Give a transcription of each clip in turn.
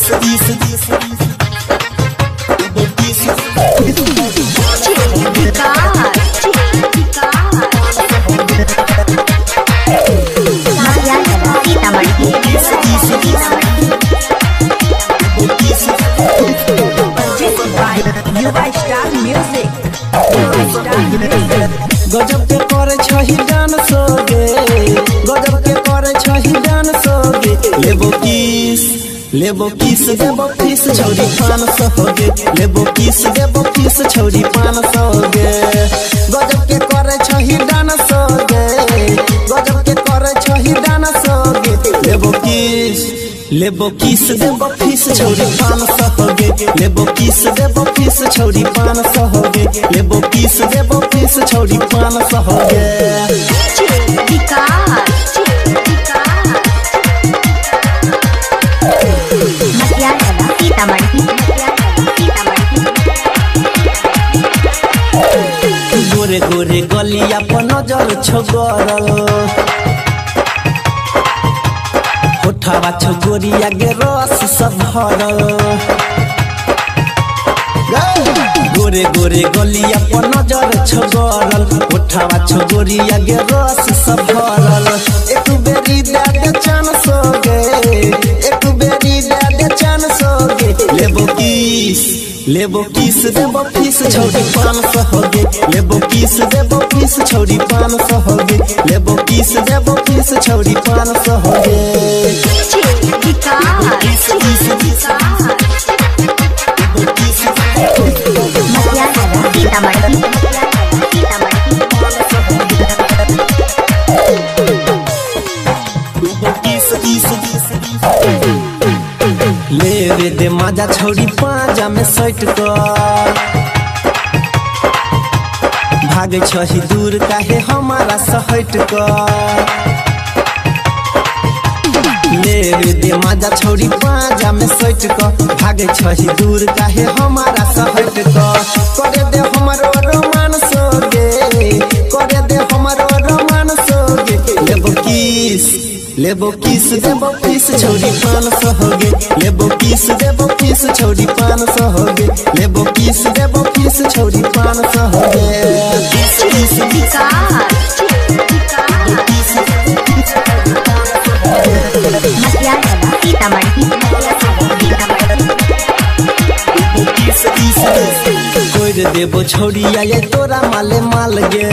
गजब के करे छही डांस गे, गजब के करे छही डांस गे। लेबो किस देबो किस छौरी 500 गे, लेबो किस देबो किस छौरी 500 गे। गजब के करे छही डांस गे, गजब के करे छही डांस गे। लेबो किस देबो किस छौरी 500 गे, लेबो किस देबो किस छौरी 500 गे। लेबो किस देबो किस छौरी 500 गे। गोरे गोरे गलिया पर नजर छोगरल, होठवा छोगोरिया गे रस सब भरल। गोरे गोरे गलिया पर नजर छोगरल, होठवा छोगोरिया गे रस सब भरल। एक बेरी दे चांस गे, एक बेरी दे चांस गे। लेबो किस देबो किस छौरी 500 गे, लेबो किस देबो किस छौरी 500 गे। लेबो किस देबो किस छौरी 500 गे। लेवे दे माजा छौरी पाजा में सट कर, भागे छही दूर काहे हमारा सहट कर। लेवे दे माजा छौरी पाजा में सट कर, भागे छही दूर काहे हमारा सहट कर। करे दे हमारो रोमांस गे, करे दे हमारो रोमांस गे। लेबो किस देबो किस छौरी 500 गे, लेबो किस देबो किस छौरी 500 गे। लेबो किस देबो किस छौरी 500 गे। कोई देबो छौरिया ये तोरा माले माल गे,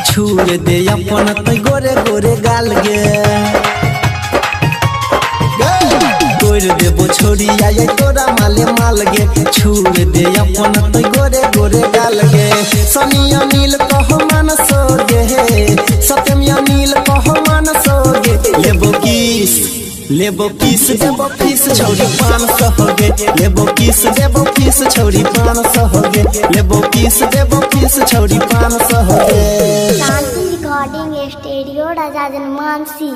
छूर दे अपन तो गोरे गोरे गाल गे। गोर देबो छौरिया ये तोरा माले माल गे, छूर दे अपन तो गोरे गोरे गाल गे। सनिया नील कहो मानसो गे, सत्यमिया नील कहो मानसो गे। लेबो किस देबो किस छौरी 500 गे, लेबो किस देबो किस छौरी 500 गे। लेबो किस देबो किस छौरी 500 गे। शांति रिकॉर्डिंग स्टूडियो राजा जनमानसी।